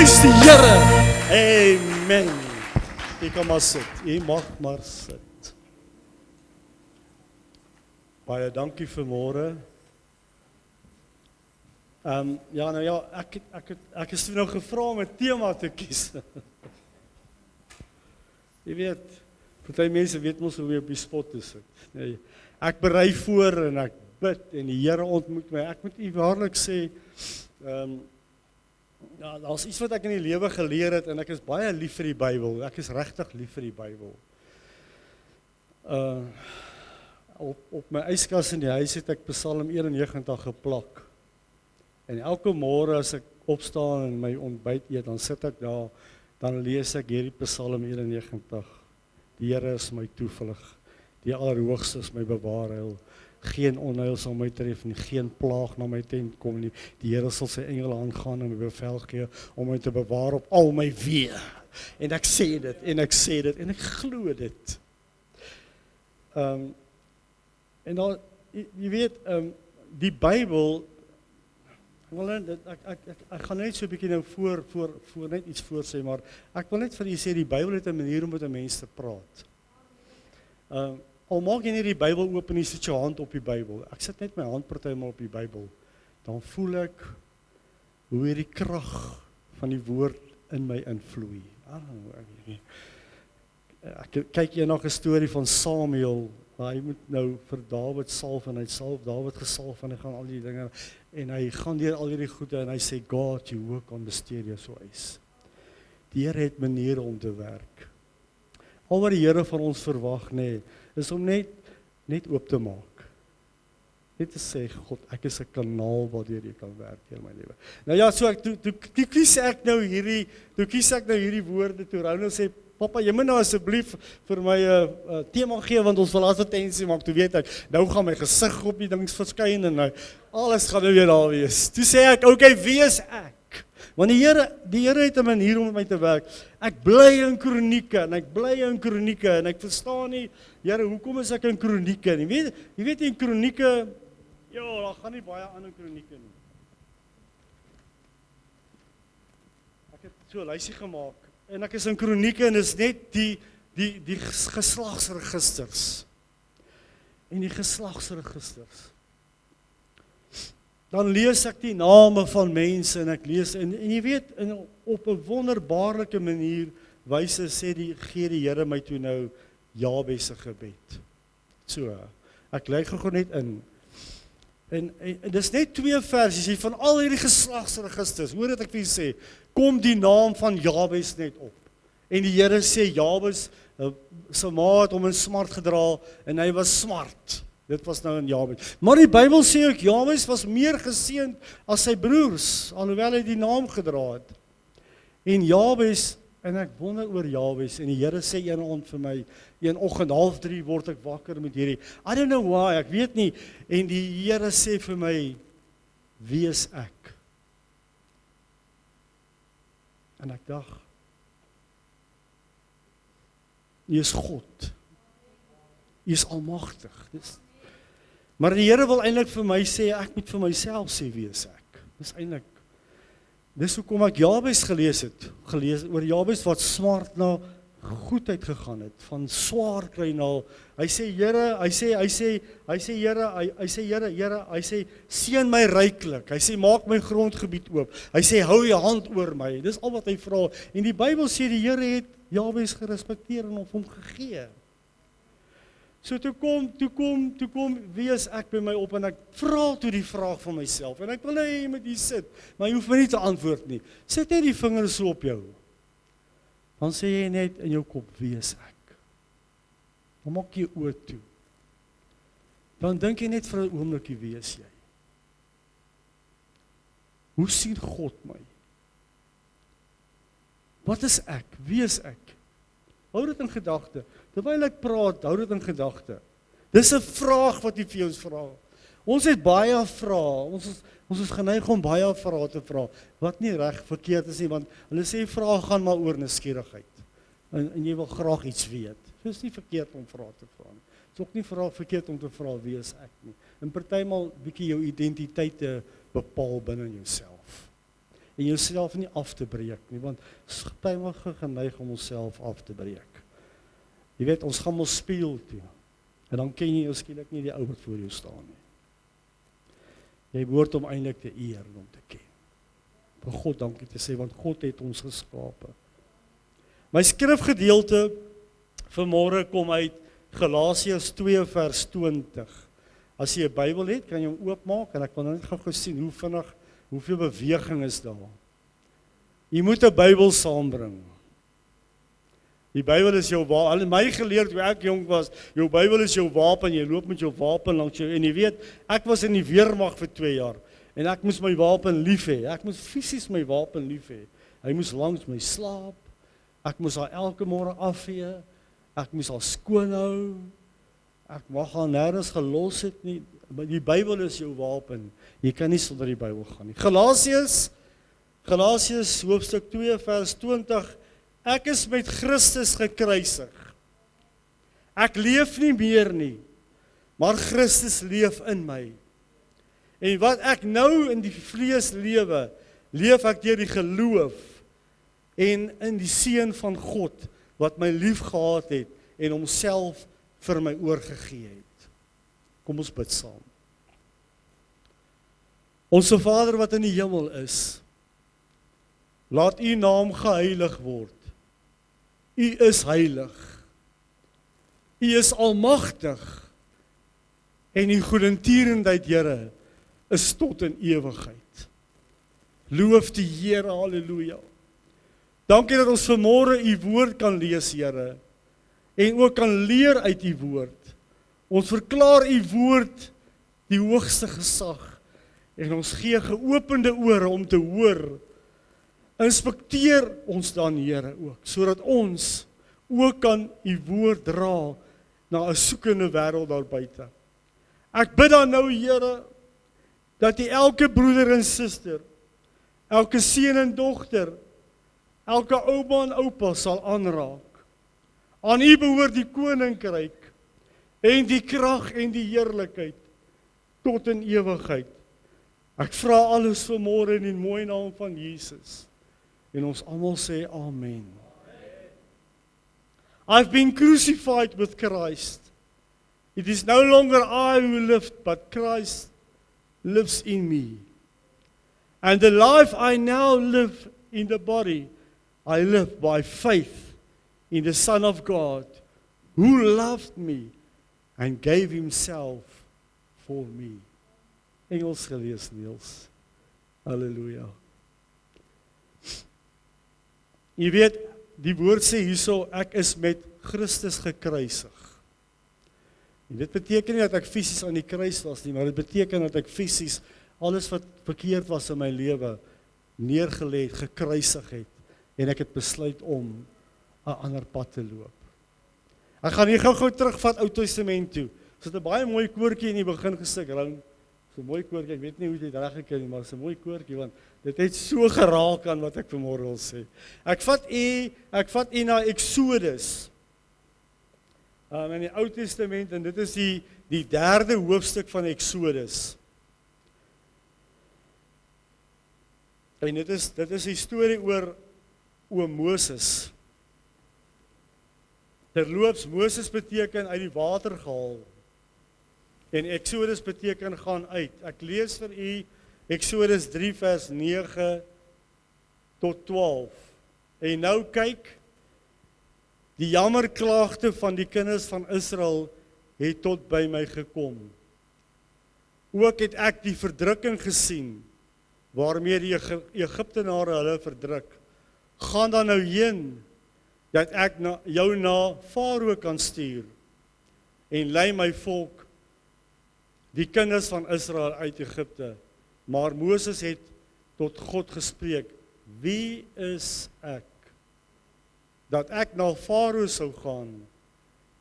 Prys die Here. Amen. Jy kan maar sit. Jy mag maar sit. Baie dankie vir môre. Ja, nou ja, ek is nou gevra om 'n tema te kies. Jy weet, party mense weet mos hoe jy op die spot te sit. Nee, ek berei voor en ek bid en die Here ontmoet my. Ek moet u waarlik sê, ja, daar's iets wat ek in die lewe geleer het en ek is baie lief vir die Bybel. Ek is regtig lief vir die Bybel. Op my yskas in die huis het ek Psalm 91 geplak. En elke môre as ek opstaan en my ontbyt eet, dan sit ek daar, dan lees ek hierdie Psalm 91. Die Here is my toevlug, die Allerhoogste is my bewaarheil. Geen onheil sal my tref nie, geen plaag na my tent kom nie. Die Here sal sy engele aangaan en my bevel gee om my te bewaar op al my weë. En ek sê dit, en ek sê dit, en ek glo dit. En dan, jy weet, die Bybel, ek gaan net so 'n bietjie nou voor net iets voorsê, maar ek wil net vir julle sê, die Bybel het 'n manier om met 'n mens te praat. Al maak jy nie die Bybel oop en jy sit jou hand op die Bybel. Ek sit net my hand partymal op die Bybel. Dan voel ek hoe hierdie krag van die woord in my invloei. Ek kyk eendag 'n storie van Samuel. Hy moet nou vir Dawid salf en hy salf Dawid gesalf en hy gaan al die dinge en hy gaan deur al hierdie goede en hy sê God, you work on mysterious ways. Die Here het maniere om te werk. Al wat die Here van ons verwag, is om net oop te maak. Net te sê, God, ek is 'n kanaal waardeur jy kan werk in my lewe. Nou ja, so toe kies ek nou hierdie woorde toe. Ronald sê, Papa, jy moet nou asseblief vir my 'n tema gee want ons wil advertensie maak. Toe weet ek, nou gaan my gesig op die dings verskyn en nou alles gaan nou weer daar wees. Toe sê ek, okay, wie is ek? Want die Here het 'n manier om met my te werk. Ek bly in Kronieke en ek verstaan nie, Here, hoekom is ek in Kronieke? Jy weet in Kronieke, ja, daar gaan nie baie aan in Kronieke nie. Ek het so 'n lysie gemaak en ek is in Kronieke en is net die geslagsregisters. En die geslagsregisters. Dan lees ek die name van mense en ek lees en jy weet op 'n wonderbaarlike manier gee die Here my toe nou Jabes se gebed. So, ek lê gou net in. En dis net 2 versies van al hierdie geslagsregisters. Hoor dit ek vir julle sê, kom die naam van Jabes net op. En die Here sê Jabes se ma het hom in smart gedra en hy was smart. Dit was nou in Jabes. Maar die Bybel sê ook, Jabes was meer geseënd as sy broers, alhoewel hy die naam gedra het. En Jabes, en ek wonder oor Jabes, en die Here sê een aand vir my, een oggend 2:30 word ek wakker met hierdie, I don't know why, ek weet nie, en die Here sê vir my, wie is ek? En ek dink, U is God. U is almagtig. Maar die Here wil eintlik vir my sê, ek moet vir myself sê wie is ek. Dis hoekom ek Jabes gelees oor Jabes wat smart na goedheid gegaan het, van swaar kry na, hy sê Here, hy sê seën my ryklik, hy sê maak my grondgebied oop, hy sê hou jou hand oor my, dis al wat hy vra, en die Bybel sê die Here het Jabes gerespekteer en hom gegee. So toe kom, wie is ek by my op en ek vra toe die vraag van myself en ek wil nou jy moet hier sit, maar jy hoef my nie te antwoord nie. Sit net die vingers so op jou. Dan sê jy net in jou kop, wie is ek? Dan maak jy oë toe. Dan dink jy net vir 'n oombliekie, wie is jy? Hoe sien God my? Wat is ek? Wie is ek? Hou dit in gedagte. Terwyl ek praat, hou dit in gedagte. Dis 'n vraag wat jy vir ons vra. Ons het baie vrae. Ons is geneig om baie vrae te vra. Wat nie reg verkeerd is nie, want hulle sê vrae gaan maar oor nuuskierigheid. En jy wil graag iets weet. So is nie verkeerd om vrae te vra nie. Dit is ook nie verkeerd om te vra wie is ek nie. En partymal bietjie jou identiteite bepaal binne jouself. en jouself nie af te breek nie, want ons is baie maal geneig om onsself af te breek. Jy weet, ons gaan ons speel toe, en dan ken jy jou skielik nie die ou wat voor jou staan nie. Jy behoort om eintlik te eer en om te ken. Vir God dankie te sê, want God het ons geskape. My skrifgedeelte vanmôre kom uit Galasiërs 2 vers 20. As jy 'n Bybel het, kan jy hom oopmaak en ek wil net gou sien hoe vinnig, hoeveel beweging is daar. Jy moet 'n Bybel saambring. Die Bybel is jou wapen. Hulle het my geleer toe ek jong was, jou Bybel is jou wapen, jy loop met jou wapen langs jou, en jy weet, ek was in die weermag vir 2 jaar, en ek moes my wapen lief hê, ek moes fisies my wapen lief hê. Hy moes langs my slaap, ek moes haar elke môre afvee, ek moes haar skoon hou, ek mag haar nêrens gelos het nie, maar die Bybel is jou wapen, jy kan nie sonder die Bybel gaan nie. Galasiërs hoofstuk 2 vers 20, ek is met Christus gekruisig. Ek leef nie meer nie, maar Christus leef in my. En wat ek nou in die vlees lewe, leef ek deur die geloof en in die Seun van God, wat my lief gehad het en homself vir my oorgegee het. Kom ons bid saam. Onse Vader wat in die hemel is, laat u naam geheilig word. U is heilig. U is almagtig. En u goedertierenheid, Here, is tot in ewigheid. Loof die Here, haleluja. Dankie dat ons vanmôre u woord kan lees, Here, en ook kan leer uit u woord. Ons verklaar u woord die hoogste gesag, en ons gee geopende ore om te hoor. Inspekteer ons dan, Here, ook, sodat ons ook kan u woord dra na 'n soekende wêreld daar buite. Ek bid dan nou, Here, dat u elke broeder en suster, elke seun en dogter, elke ouma en oupa sal aanraak. Aan u behoort die koninkryk en die krag en die heerlikheid tot in ewigheid. Ek vra alles vanmôre in die mooi naam van Jesus. En ons almal sê amen. I've been crucified with Christ. It is no longer I who live, but Christ lives in me. And the life I now live in the body, I live by faith in the Son of God, who loved me and gave himself for me. Engels gelees, Niels. Halleluja. Jy weet, die woord sê hierso, ek is met Christus gekruisig. En dit beteken nie dat ek fisies aan die kruis was nie, maar dit beteken dat ek fisies alles wat verkeerd was in my lewe neergelê het, gekruisig het, en ek het besluit om 'n ander pad te loop. Ek gaan hier gou terugvat Ou Testament toe. Dit is 'n baie mooi koortjie in die begin gesing, Rou. So 'n mooi koortjie, ek weet nie hoe dit reg gekry nie, maar dit is 'n mooi koortjie, want dit het so geraak aan wat ek vanmôre wil sê. Ek vat u na Exodus. In die Ou Testament, en dit is die 3de hoofstuk van Exodus. En dit is die storie oor Moses. Terloops, Moses beteken uit die water gehaal. En Exodus beteken gaan uit. Ek lees vir u Exodus 3 vers 9 tot 12. En nou kyk, die jammerklaagte van die kinders van Israel het tot by my gekom. Ook het ek die verdrukking gesien, waarmee die Egiptenare hulle verdruk. Gaan dan nou heen, dat ek jou na Farao kan stuur, en lei my volk, die kinders van Israel uit Egipte. Maar Moses het tot God gespreek, wie is ek, dat ek na Farao sou gaan,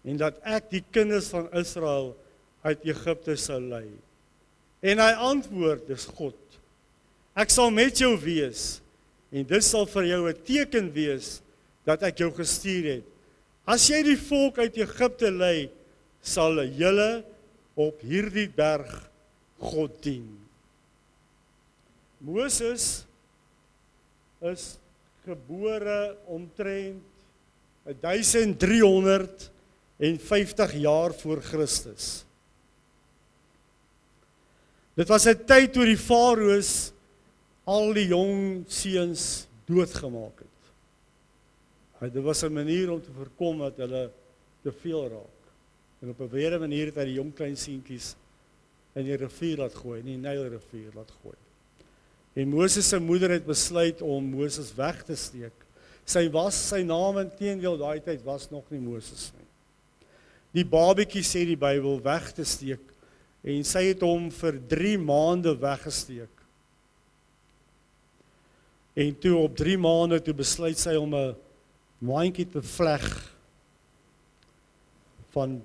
en dat ek die kinders van Israel uit Egipte sou lei. En hy antwoord, dis God, ek sal met jou wees, en dit sal vir jou 'n teken wees, dat ek jou gestuur het. As jy die volk uit Egipte lei, sal julle op hierdie berg God dien. Moses is gebore omtrent 1350 jaar voor Christus. Dit was 'n tyd toe die farao's al die jong seuns doodgemaak het. Dit was 'n manier om te voorkom dat hulle te veel raak. En op 'n weer manier het hy die jong klein seentjies in die rivier laat gooi, in die Nylrivier laat gooi. En Moses se moeder het besluit om Moses weg te steek. Sy naam inteendeel daai tyd was nog nie Moses nie. Die babatjie sê die Bybel weg te steek en sy het hom vir 3 maande weggesteek. En toe op 3 maande toe besluit sy om 'n mandjie te vleg van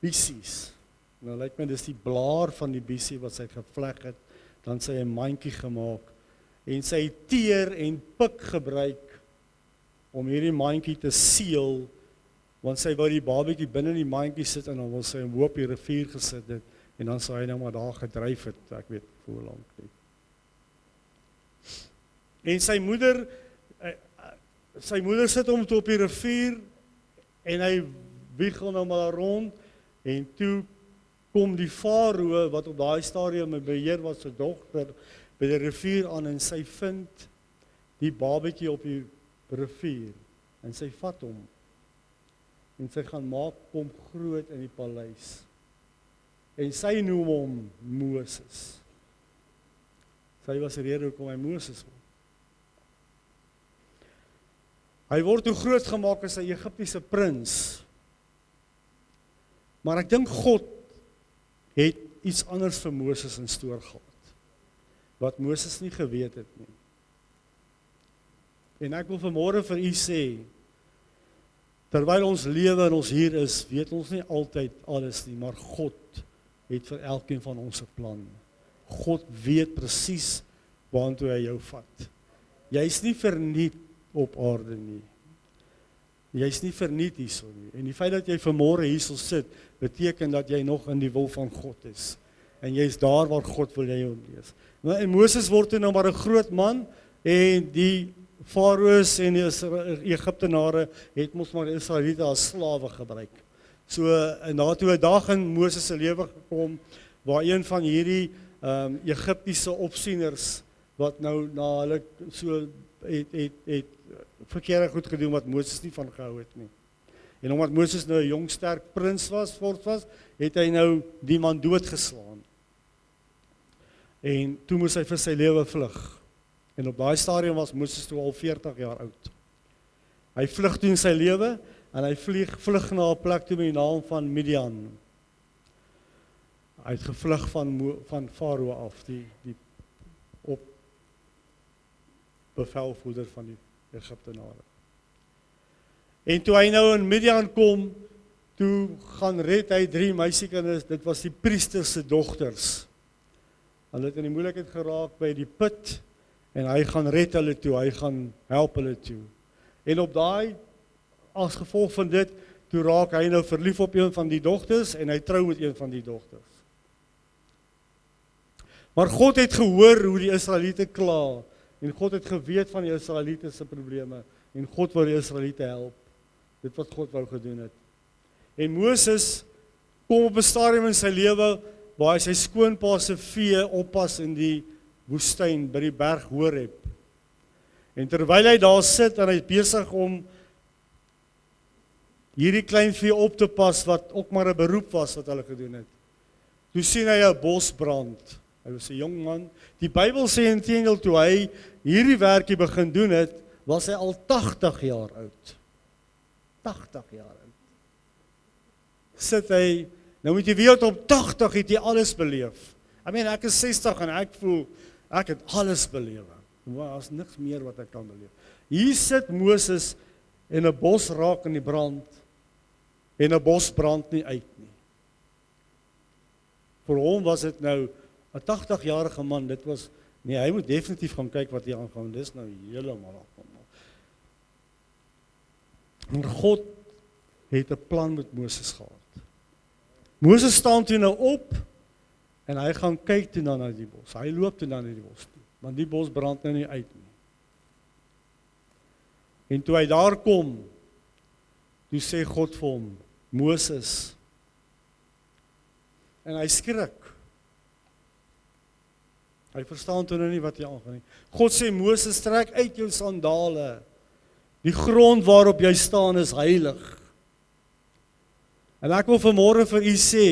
bissies. Nou lyk my dis die blaar van die bissie wat sy gevleg het, dan sy 'n mandjie gemaak en sy teer en pik gebruik om hierdie mandjie te seël, want sy wou die babatjie binne die mandjie sit en dan wil sy hom op die rivier gesit het en dan sou hy nou maar daar gedryf het, ek weet hoe lank nie. En sy moeder sit hom toe op die rivier en hy wiegel nou maar rond en toe kom die farao wat op daai stadium 'n beheer was se dogter by die rivier aan en sy vind die babatjie op die rivier en sy vat hom en sy gaan maak hom groot in die paleis en sy noem hom Moses. Sy was die rede hoekom hy Moses word. Hy word toe groot gemaak as 'n Egiptiese prins. Maar ek dink God het iets anders vir Moses in store gehad, wat Moses nie geweet het nie. En ek wil vanmôre vir u sê, terwyl ons lewe en ons hier is, weet ons nie altyd alles nie, maar God het vir elkeen van ons 'n plan. God weet presies waartoe hy jou vat. Jy's nie verniet op aarde nie. Jy's nie verniet hierso nie. En die feit dat jy vanmôre hierso sit, beteken dat jy nog in die wil van God is. En jy's daar waar God wil jy hom wees. En Moses word nou maar 'n groot man en die farao's en die Egiptenare het mos maar die Israeliete as slawe gebruik. So en daartoe 'n dag in Moses se lewe gekom waar een van hierdie Egiptiese opsieners wat nou na hulle so het verkeerde goed gedoen wat Moses nie van gehou het nie. En omdat Moses nou 'n jong sterk prins was, het hy nou die man doodgeslaan. En toe moes hy vir sy lewe vlug. En op daai stadium was Moses toe al 40 jaar oud. Hy vlug toe in sy lewe en hy vlug na 'n plek toe met die naam van Midian. Hy het gevlug van Farao af, die op bevelvoerder van die Egiptenare. En toe hy nou in Midian kom, toe gaan red hy 3 meisiekinders, dit was die priester se dogters. Hulle het in die moeilikheid geraak by die put, en hy gaan red hulle toe, hy gaan help hulle toe. En op daai, as gevolg van dit, toe raak hy nou verlief op een van die dogters, en hy trou met een van die dogters. Maar God het gehoor hoe die Israeliete kla, en God het geweet van die Israeliete se probleme, en God wou die Israeliete help. Dit wat God wou gedoen het. En Moses kom op 'n stadium in sy lewe, waar hy sy skoonpa se vee oppas in die woestyn, by die berg Horeb. En terwyl hy daar sit, en hy is besig om hierdie klein vee op te pas, wat ook maar 'n beroep was wat hulle gedoen het. Toe sien hy 'n bosbrand. Hy was 'n jong man. Die Bybel sê inteendeel toe hy hierdie werkie begin doen het, was hy al 80 jaar oud. 80 jaar oud. Sit hy, nou moet jy weet op 80 het jy alles beleef. Ek is 60 en ek voel, ek het alles beleef. Maar as niks meer wat ek kan beleef. Hier sit Moses en 'n bos raak in die brand, en 'n bos brand nie uit nie. Vir hom was dit nou 'n 80-jarige man, dit was, nee, hy moet definitief gaan kyk wat hier aangaan, dis nou heeltemal afkom. Maar God het 'n plan met Moses gehad. Moses staan toe nou op, en hy gaan kyk toe na die bos. Hy loop toe na die bos toe, want die bos brand nou nie uit nie. En toe hy daar kom, toe sê God vir hom, Moses, en hy skrik. Hy verstaan toe nou nie wat hy aangaan nie. God sê, Moses, trek uit jou sandale. Die grond waarop jy staan is heilig. En ek wil vanmôre vir u sê,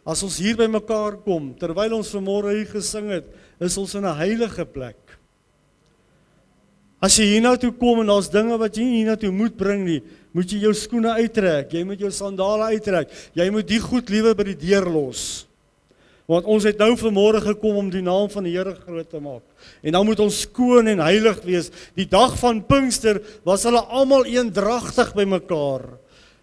as ons hier by mekaar kom, terwyl ons vanmôre hier gesing het, is ons in 'n heilige plek. As jy hiernatoe kom en daar's dinge wat jy nie hiernatoe moet bring nie, moet jy jou skoene uittrek, jy moet jou sandale uittrek, jy moet die goed liewe by die deur los. Want ons het nou vanmôre gekom om die naam van die Here groot te maak. En dan moet ons skoon en heilig wees. Die dag van Pinkster was hulle almal eendragtig by mekaar.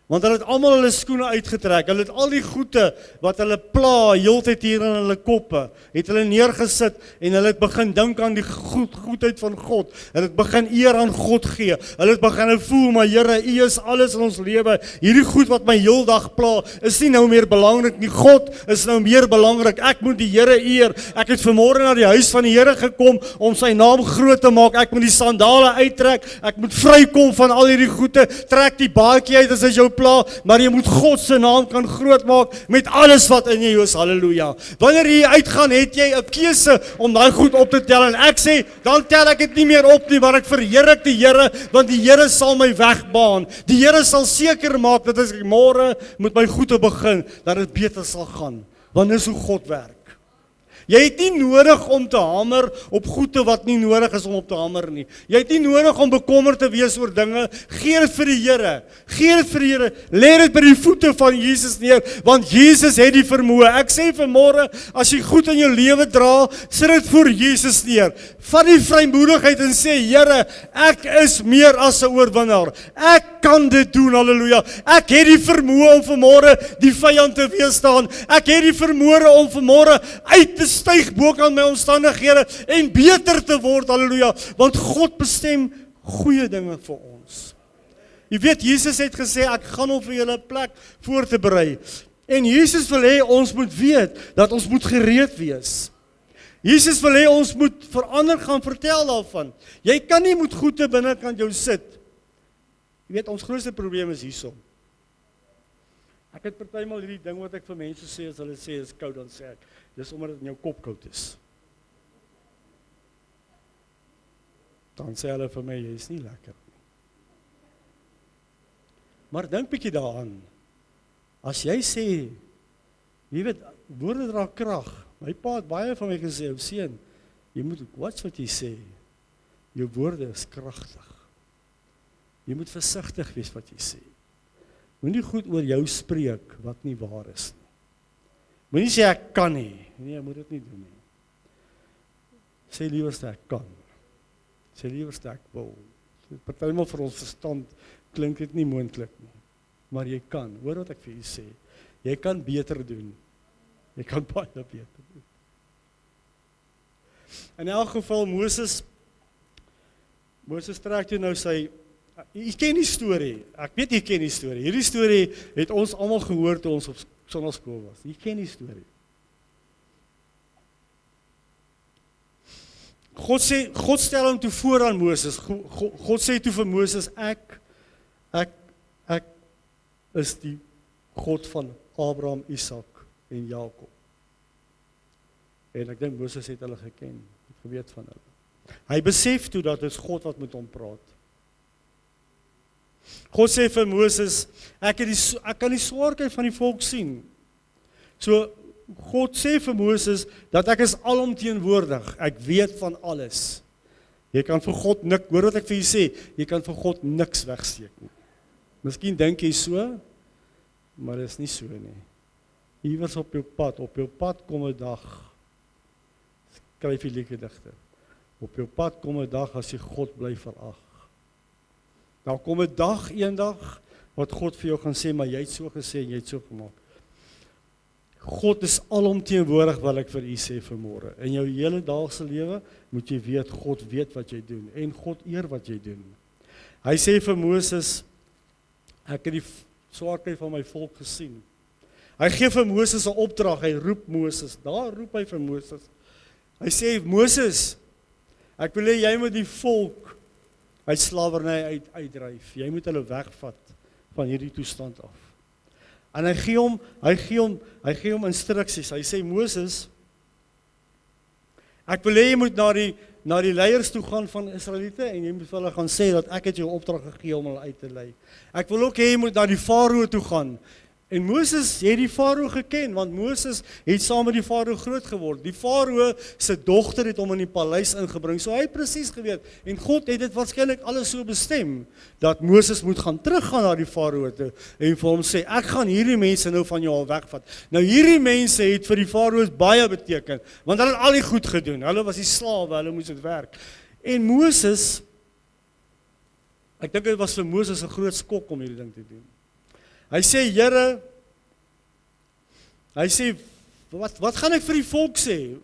Want hulle het almal hulle skoene uitgetrek. Hulle het al die goede wat hulle pla heeltyd hier in hulle koppe, het hulle neergesit en hulle het begin dink aan die goedheid van God. Hulle het begin eer aan God gee. Hulle het begin voel, maar Here, U is alles in ons lewe. Hierdie goed wat my heeldag pla, is nie nou meer belangrik nie. God is nou meer belangrik. Ek moet die Here eer. Ek het vanmôre na die huis van die Here gekom om sy naam groot te maak. Ek moet die sandale uittrek. Ek moet vrykom van al hierdie goede. Trek die baadjie uit as hy jou pla, maar jy moet God se naam kan groot maak met alles wat in jou is. Halleluja. Wanneer jy uitgaan, het jy 'n keuse om daai goed op te tel, en ek sê, dan tel ek dit nie meer op nie, maar ek verheerlik die Here, want die Here sal my wegbaan. Die Here sal seker maak dat as ek môre met my goede begin, dat dit beter sal gaan. Want dis hoe God werk. Jy het nie nodig om te hamer op goede wat nie nodig is om op te hamer nie. Jy het nie nodig om bekommerd te wees oor dinge. Gee dit vir die Here. Gee dit vir die Here. Lê dit by die voete van Jesus neer, want Jesus het die vermoë. Ek sê vanmôre, as jy goed in jou lewe dra, sit dit voor Jesus neer. Vat die vrymoedigheid en sê, Here, ek is meer as 'n oorwinnaar. Ek kan dit doen, halleluja. Ek het die vermoë om vanmôre die vyand te weerstaan. Ek het die vermoë om vanmôre uit te styg bo kan my omstandighede en beter te word, halleluja, want God bestem goeie dinge vir ons. Jy weet, Jesus het gesê, ek gaan om vir julle 'n plek voor te berei. En Jesus wil hê ons moet weet dat ons moet gereed wees. Jesus wil hê ons moet verander gaan vertel daarvan. Jy kan nie met goede binnekant jou sit. Jy weet, ons grootste probleem is hierso. Ek het partymal hierdie ding wat ek vir mense sê, as hulle sê is koud, dan sê ek, dis omdat dit in jou kop koud is. Dan sê hulle vir my, jy is nie lekker nie. Maar dink bietjie daaraan. As jy sê, jy weet, woorde dra krag. My pa het baie van my gesê, ou seun, jy moet watch wat jy sê. Jou woorde is kragtig. Jy moet versigtig wees wat jy sê. Moenie goed oor jou spreek wat nie waar is nie. Moenie sê ek kan nie. Nee, moet dit nie doen nie. Sê liewerste ek kan. Sê liewerste ek wil. Partymal vir ons verstand klink dit nie moontlik nie. Maar jy kan. Hoor wat ek vir u sê. Jy kan beter doen. Jy kan baie beter doen. In elk geval Moses trek toe nou sy. Jy ken die storie. Ek weet jy ken die storie. Hierdie storie het ons almal gehoor toe ons op sonnaarskool was. Jy ken die storie. God stel hom toe voor aan Moses. God sê toe vir Moses, ek is die God van Abraham, Isak en Jakob. En ek dink Moses het hulle geken, het geweet van hulle. Hy besef toe dat dit is God wat met hom praat. God sê vir Moses, ek kan die swaarheid van die volk sien. So, God sê vir Moses, dat ek is alomteenwoordig, ek weet van alles. Jy kan vir God niks, hoor wat ek vir jy sê, jy kan vir God niks wegsteek nie. Miskien dink jy so, maar dit is nie so nie. Iewers op jou pad kom 'n dag, skryf die lieddigter, op jou pad kom 'n dag as jy God bly verag. Nou kom 'n dag, eendag, wat God vir jou gaan sê, maar jy het so gesê en jy het so gemaak. God is alomteenwoordig, wat ek vir u sê vanmôre. In jou hele daagse lewe moet jy weet, God weet wat jy doen en God eer wat jy doen. Hy sê vir Moses, ek het die swaarkry van my volk gesien. Hy gee vir Moses 'n opdrag, hy roep Moses, daar roep hy vir Moses. Hy sê, Moses, ek wil hê jy moet die volk uit slawerny uitdryf. Jy moet hulle wegvat van hierdie toestand af. En hy gee hom instruksies. Hy sê Moses, ek wil hê jy moet na die leiers toe gaan van Israeliete en jy moet vir hulle gaan sê dat ek het jou opdrag gegee om hulle uit te lei. Ek wil ook hê jy moet na die farao toe gaan. En Moses het die farao geken, want Moses het saam met die farao groot geword. Die farao se dogter het hom in die paleis ingebring, so hy het presies geweet. En God het dit waarskynlik alles so bestem, dat Moses moet gaan teruggaan na die farao toe, en vir hom sê, ek gaan hierdie mense nou van jou al wegvat. Nou hierdie mense het vir die farao's baie beteken, want hulle het al die goed gedoen, hulle was die slawe, hulle moes dit werk. En Moses, ek dink dit was vir Moses 'n groot skok om hierdie ding te doen. Hy sê, Here, hy sê, wat gaan ek vir die volk sê?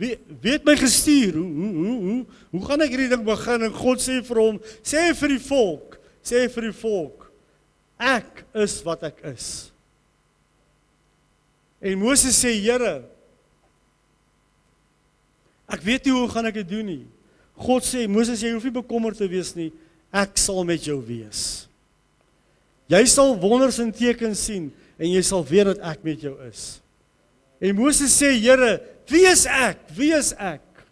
Wie het my gestuur? Hoe gaan ek hierdie ding begin? En God sê vir hom, sê vir die volk, ek is wat ek is. En Moses sê, Here, ek weet nie hoe gaan ek dit doen nie. God sê, Moses, jy hoef nie bekommerd te wees nie, ek sal met jou wees. Jy sal wonders en tekens sien, en jy sal weet dat ek met jou is. En Moses sê, Here, wie is ek?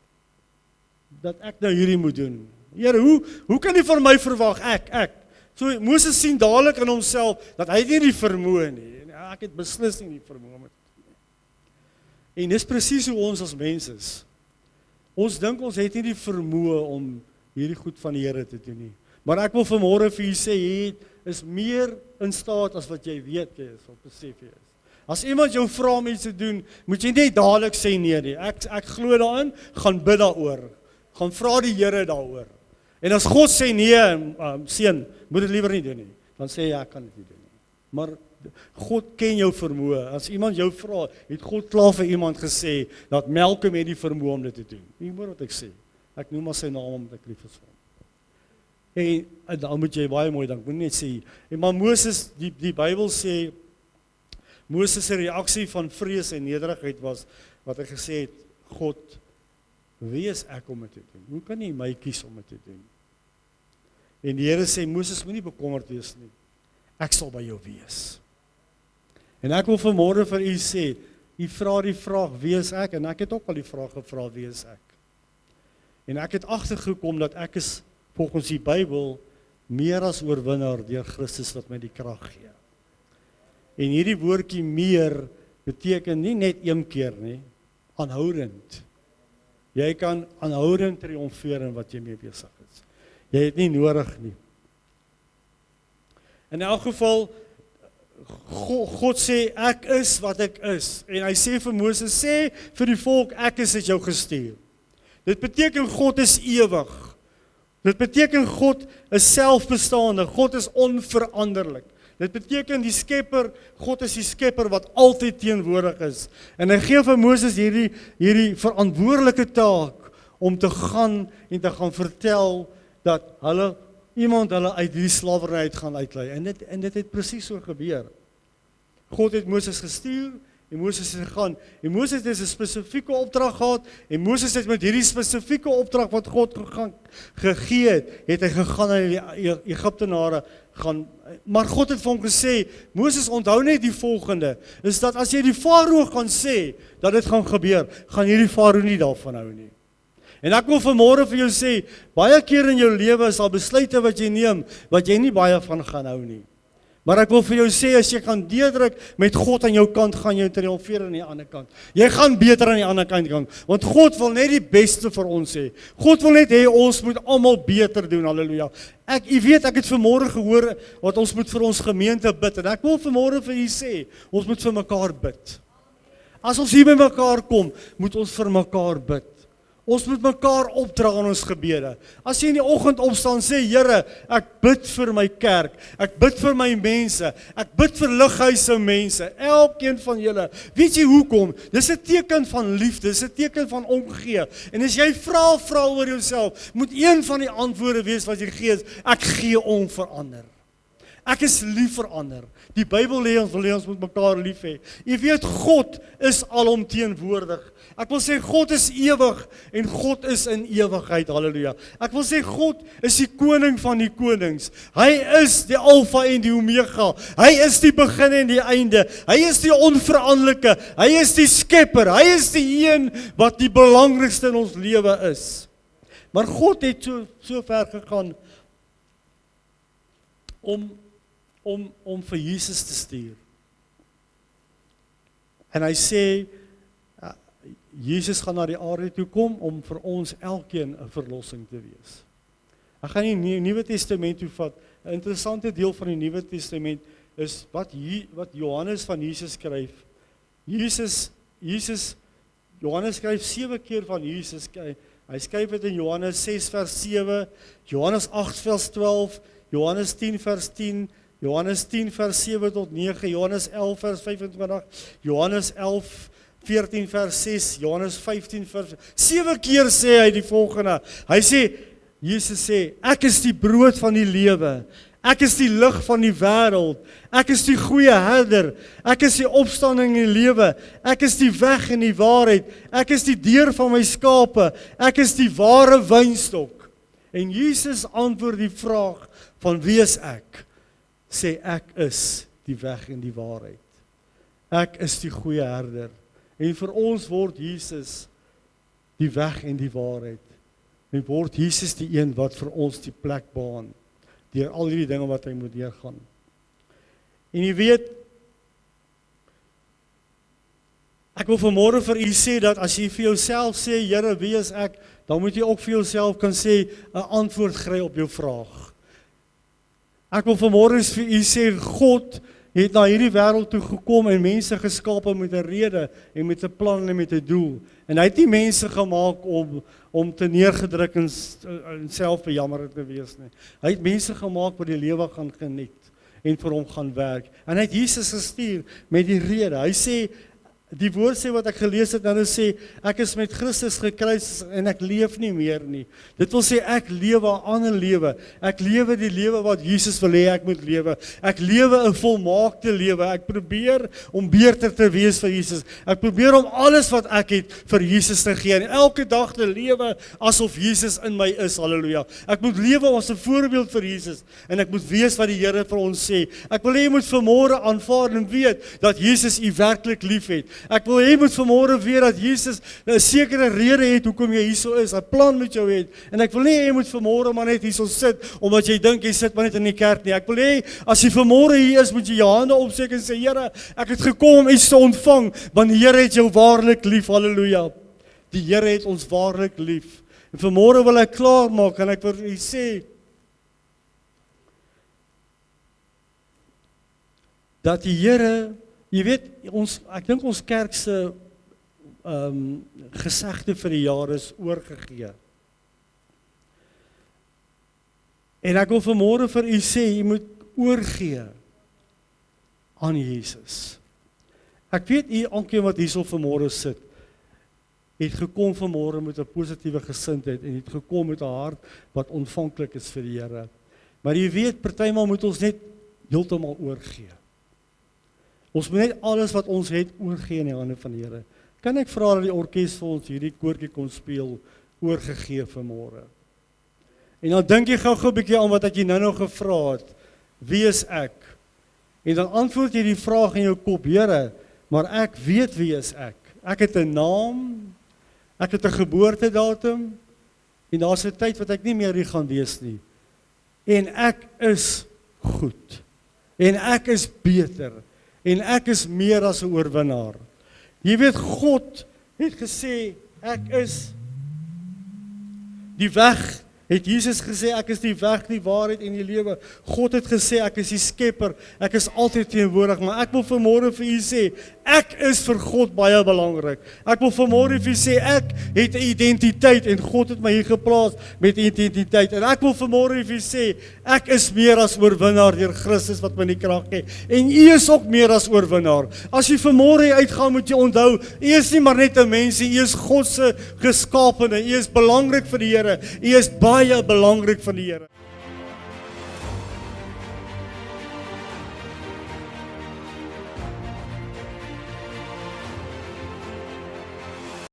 Dat ek nou hierdie moet doen. Here, hoe kan jy van my verwag? Ek. So Moses sien dadelik in homself, dat hy nie die vermoë nie. Ek het beslis nie die vermoë om dit te doen. En dis presies hoe ons as mens is. Ons dink ons het nie die vermoë om hierdie goed van die Here te doen nie. Maar ek wil vanmôre vir u sê, jy is meer in staat as wat jy weet jy is, of besef jy is. As iemand jou vra om iets te doen, moet jy nie dadelik sê nee nie. Ek glo daarin, gaan bid daaroor. Gaan vra die Here daaroor. En as God sê nee, seun, moet dit liewer nie doen nie. Dan sê jy, ek kan dit nie doen nie. Maar God ken jou vermoë. As iemand jou vra, het God klaar vir iemand gesê, dat Malcolm het die vermoë om dit te doen. Jy hoor wat ek sê. Ek noem maar sy naam omdat ek lief is vir hom. En dan moet jy baie mooi dink, moet net sê. Maar Moses, die Bybel sê, Moses se reaksie van vrees en nederigheid was, wat hy gesê het, God, wie is ek om dit te doen? Hoe kan jy my kies om dit te doen? En die Here sê, Moses, moenie bekommerd wees nie. Ek sal by jou wees. En ek wil vanmôre vir u sê, u vra die vraag, wie is ek? En ek het ook al die vraag gevra, wie is ek? En ek het agtergekom dat ek is, volgens die Bybel, meer as oorwinnaar deur Christus wat my die krag gee. En hierdie woordjie meer beteken nie net een keer nie, aanhoudend. Jy kan aanhoudend triomfeer in wat jy mee besig is. Jy het nie nodig nie. In elk geval, God sê, ek is wat ek is. En hy sê vir Moses, sê vir die volk, ek is het jou gestuur. Dit beteken God is ewig. Dit beteken God is selfbestaande, God is onveranderlik. Dit beteken die skepper, God is die skepper wat altyd teenwoordig is. En hy gee vir Moses hierdie verantwoordelike taak om te gaan en te gaan vertel dat iemand hulle uit die slawerny uit gaan uitlei. En dit het presies so gebeur. God het Moses gestuur, en Moses het gegaan, en Moses het 'n spesifieke opdrag gehad, en Moses het met hierdie spesifieke opdrag wat God gegee het hy gegaan aan die Egiptenare gaan, maar God het vir hom gesê, Moses, onthou net die volgende, is dat as jy die farao gaan sê, dat dit gaan gebeur, gaan hierdie farao nie daarvan hou nie. En ek wil vanmôre vir jou sê, baie keer in jou lewe is al besluite wat jy neem, wat jy nie baie van gaan hou nie. Maar ek wil vir jou sê, as jy gaan deurdruk met God aan jou kant, gaan jy triomfeer aan die ander kant. Jy gaan beter aan die ander kant gaan, want God wil net die beste vir ons hê. God wil net hê ons moet almal beter doen, halleluja. Ek het vanmôre gehoor, wat ons moet vir ons gemeente bid, en ek wil vanmôre vir u sê, ons moet vir mekaar bid. As ons hier by mekaar kom, moet ons vir mekaar bid. Ons moet mekaar opdra in ons gebede. As jy in die oggend opstaan, sê, Here, ek bid vir my kerk, ek bid vir my mense, ek bid vir lighuise mense, elkeen van julle. Weet jy hoekom? Dis 'n teken van liefde, dis 'n teken van omgee. En as jy vra oor jouself, moet een van die antwoorde wees wat jy gee, ek gee onverander. Ek is lief vir ander. Die Bybel wil ons moet mekaar lief hê. Jy weet, God is alomteenwoordig. Ek wil sê God is ewig en God is in ewigheid. Halleluja. Ek wil sê God is die koning van die konings. Hy is die Alfa en die Omega. Hy is die begin en die einde. Hy is die onveranderlike. Hy is die skepper. Hy is die een wat die belangrikste in ons lewe is. Maar God het so ver gegaan om vir Jesus te stuur. En hy sê, Jesus gaan na die aarde toe kom om vir ons elkeen 'n verlossing te wees. Ek gaan nie Nuwe Testament toe vat. 'n Interessante deel van die Nuwe Testament is wat Johannes van Jesus skryf. Johannes skryf 7 keer van Jesus. Hy skryf dit in Johannes 6 vers 7, Johannes 8 vers 12, Johannes 10 vers 10, Johannes 10 vers 7 tot 9, Johannes 11 vers 25, Johannes 11 14 vers 6, Johannes 15 vers 7 keer sê hy die volgende. Hy sê, Jesus sê, ek is die brood van die lewe. Ek is die lig van die wêreld. Ek is die goeie herder. Ek is die opstanding en die lewe. Ek is die weg en die waarheid. Ek is die deur van my skape. Ek is die ware wynstok. En Jesus antwoord die vraag van wie is ek? Sê ek is die weg en die waarheid. Ek is die goeie herder. En vir ons word Jesus die weg en die waarheid. En word Jesus die een wat vir ons die plek baan, deur al die dinge wat hy moet deurgaan. En jy weet, ek wil vanmôre vir u sê dat as jy vir jouself sê, Here, wie is ek? Dan moet jy ook vir jouself kan sê, 'n antwoord kry op jou vraag. Ek wil vanmôre vir u sê, God het na hierdie wêreld toe gekom en mense geskape met 'n rede en met 'n plan en met 'n doel. En hy het nie mense gemaak om te neergedruk en self bejammerd te wees nie. Hy het mense gemaak wat die lewe gaan geniet en vir hom gaan werk. En hy het Jesus gestuur met die rede. Hy sê, die woord sê wat ek gelees het, nou sê, ek is met Christus gekruisig en ek leef nie meer nie. Dit wil sê, ek lewe 'n ander lewe. Ek lewe die lewe wat Jesus wil hê ek moet lewe. Ek lewe 'n volmaakte lewe. Ek probeer om beter te wees vir Jesus. Ek probeer om alles wat ek het vir Jesus te gee. En elke dag te lewe asof Jesus in my is. Halleluja. Ek moet lewe as 'n voorbeeld vir Jesus. En ek moet weet wat die Here vir ons sê. Ek wil hê jy moet vanmôre aanvaar en weet dat Jesus u werklik liefhet. Ek wil hê jy moet vanmôre weet dat Jesus 'n sekere rede het hoekom jy hierso is, 'n plan met jou het. En ek wil nie hê jy moet vanmôre maar net hierso sit omdat jy dink jy sit maar net in die kerk nie. Ek wil hê as jy vanmôre hier is, moet jy jou hande opsteek en sê, Here, ek het gekom om iets te ontvang, want die Here het jou waarlik lief. Halleluja. Die Here het ons waarlik lief. En vanmôre wil ek klaar maak en ek wil u sê dat die Here, jy weet, ek dink ons kerk se gesegde vir die jaar is oorgegee. En ek wil vanmôre vir u sê, jy moet oorgee aan Jesus. Ek weet u alkeen wat hierso vanmôre sit, het gekom vanmôre met 'n positiewe gesindheid en het gekom met 'n hart wat ontvanklik is vir die Here. Maar jy weet, partymal moet ons net heeltemal oorgee. Ons moet net alles wat ons het oorgee in die hande van die Here. Kan ek vra dat die orkes vir ons hierdie koortjie kon speel, oorgegee vanmôre? En dan dink jy gou-gou 'n bietjie aan wat ek jy nou gevra het. Wie is ek? En dan antwoord jy die vraag in jou kop, Here, maar ek weet wie is ek. Ek het 'n naam, ek het 'n geboortedatum, en daar's 'n tyd wat ek nie meer hier gaan wees nie. En ek is goed. En ek is beter. En ek is meer as 'n oorwinnaar. Jy weet, God het gesê, ek is die weg. Het Jesus gesê, ek is die weg, die waarheid en die lewe. God het gesê, ek is die skepper, ek is altyd teenwoordig, maar ek wil vanmôre vir u sê, ek is vir God baie belangrik. Ek wil vanmôre vir u sê, ek het 'n identiteit en God het my hier geplaas met 'n identiteit. En ek wil vanmôre vir u sê, ek is meer as oorwinnaar deur Christus wat my die krag gee. En u is ook meer as oorwinnaar. As jy vanmôre hier uitgaan, moet jy onthou, u is nie maar net 'n mens nie, u is God se geskapene, u is belangrik vir die Here, u is baie belangrik van die Here.